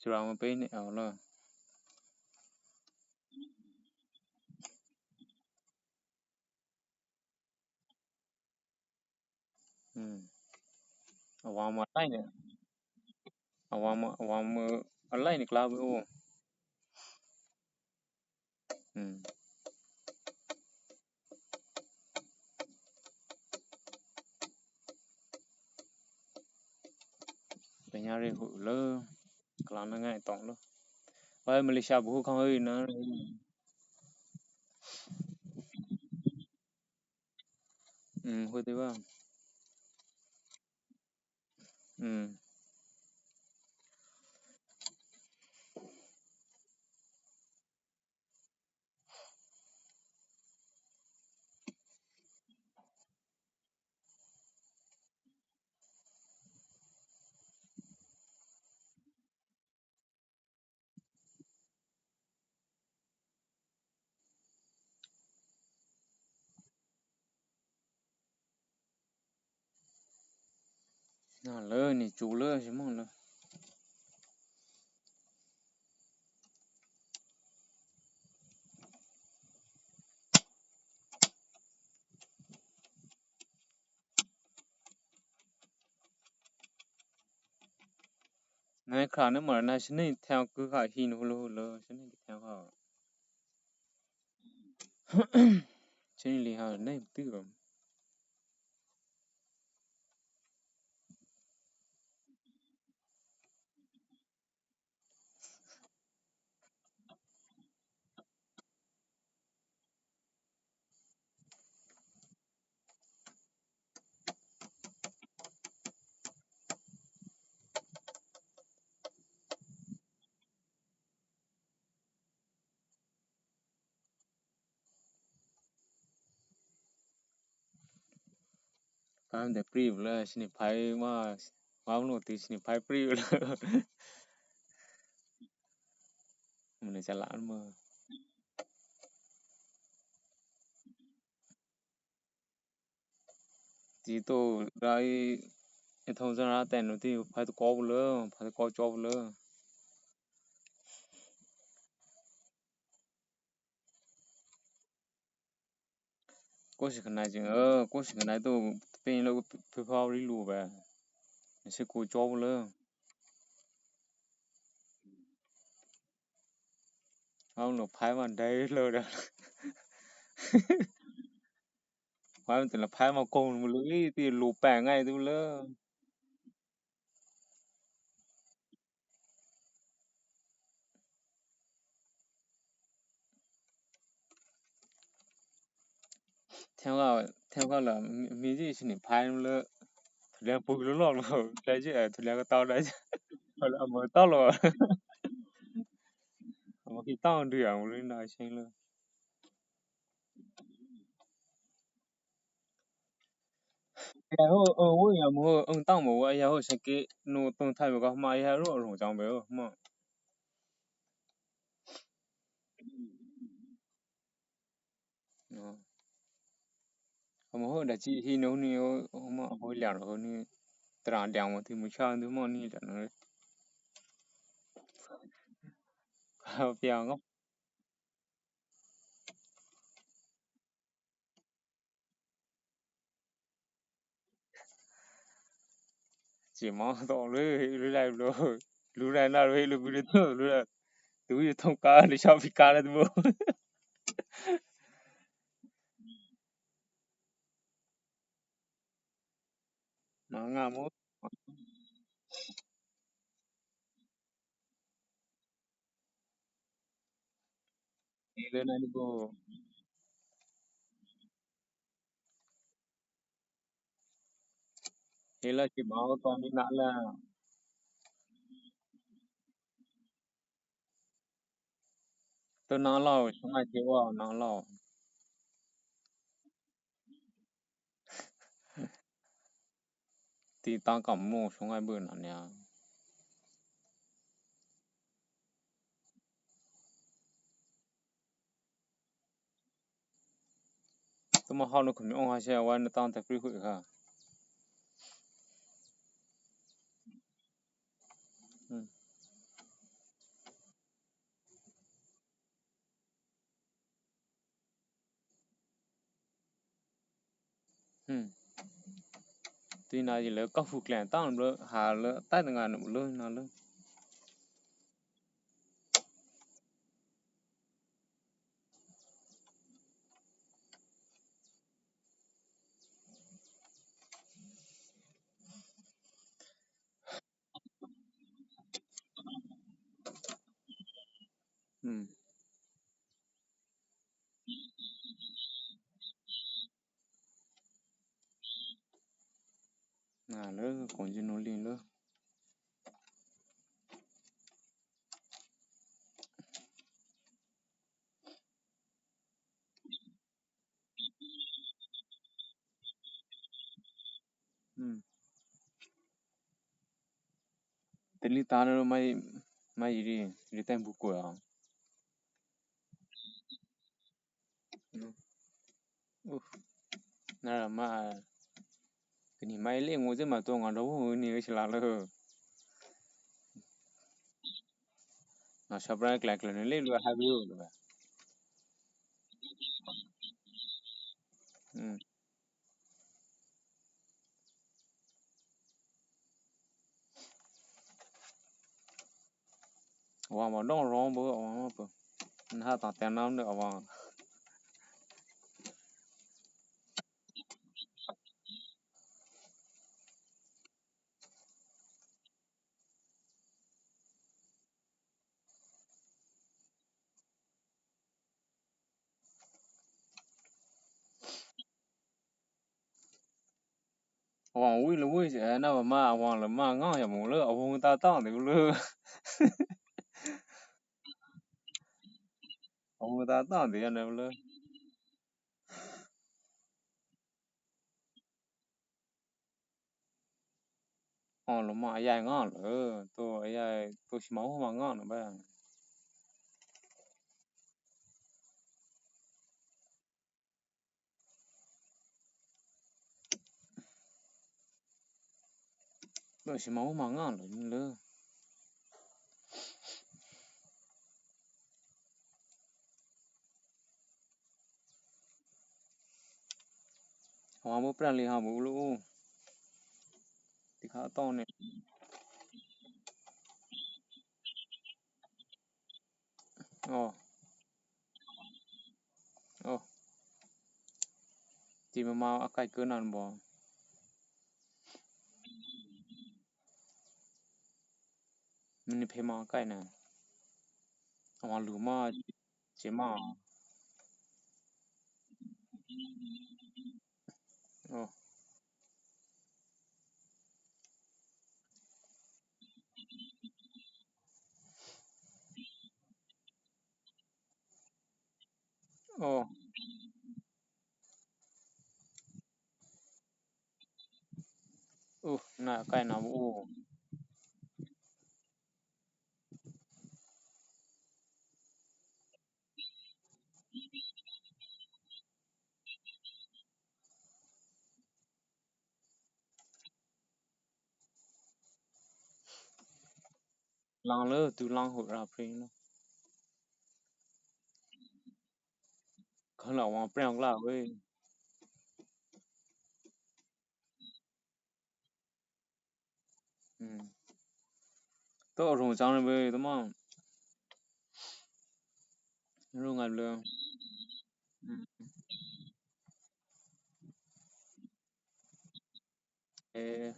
Churang một bên này ở là vào mà lại này vào mà lại này club ô bây giờ đi hụi lơ club nó ngay tổng luôn vậy Malaysia bố không hơi nó hụi thế ba nó lơ này chủ lơ chứ mong lơ này khả năng mà này xin này theo cứ gọi hin hulu lơ xin này theo họ xin này họ này tư rồi cái để free lơ xin này phải mà vào nó thì xin này phải free lơ mình sẽ lãng mà chỉ to ra thông ra ra tiền nó thì phải có cho lơ có sự này chứ có sự này tôi bên lâu phải vào đi lù về sẽ có cho lơ không nó phải mà đây lơ đó phải mình là phải mà con một lưỡi thì lù bẻ ngay tôi lơ theo là mình gì xin phải lơ liền bùi lú lọ rồi đấy chứ thôi liền cái tao đấy chứ thôi là mới tao rồi mà khi tao đi à một lên này xem lơ ya ho wo ya mo tao mo ya ho sẽ cái nó tông thay vào cái mà ya rồi rồi chẳng biết mà mà ho đã chỉ hi nấu ni mà ho liền rồi ni tao đang mà thì mới sang thì mà ni là nó bèo ngốc chỉ mong tao lưỡi này rồi lưỡi này nào rồi lưỡi bây giờ lưỡi là tôi thông cá để sao bị cá là tôi mà ngà mốt đi lên này đi bộ thế là chỉ bảo toàn đi nạn là tôi nói lâu không ai thiếu à nói lâu thì tao cầm một không ai bữa nào nha tôi mà họ nó cũng ông hai xe qua nó tao tập free hụi cả tuy nào gì lỡ có phục lẹn tao lỡ hà lỡ tay từng ngàn lỡ nào lỡ lỡ còn gì nó liền lỡ tên li ta nó mày đi tên bút của nè là mà cái này mày lấy ngồi dưới mà tôi ngon đâu nhiều cái là lỡ nó sắp ra cái này lấy luôn hai mươi rồi và mà đông rong bữa mà bữa nó tao tiền năm được và hoàng vui là vui chứ nào mà hoàng là mà ngon ya mong lỡ hoàng ta tao thì lỡ hoàng ta tao thì anh em lỡ hoàng là mà dài ngon lỡ tôi dài tôi chỉ máu mà ngon nữa bây tôi chỉ máu mà ngon nữa lỡ hoàng bữa plan liền hoàng bữa lũ thì khá to này ồ ồ chỉ mà cái cơn nào bỏ mình phải mà cái này hoàng lũ mà chỉ mà ồ ồ nè cái nào ồ lang lỡ từ lang hồi ra phim nó không là hoàng plan là với tôi rồi sang rồi với tụi mà rồi ngập lương ê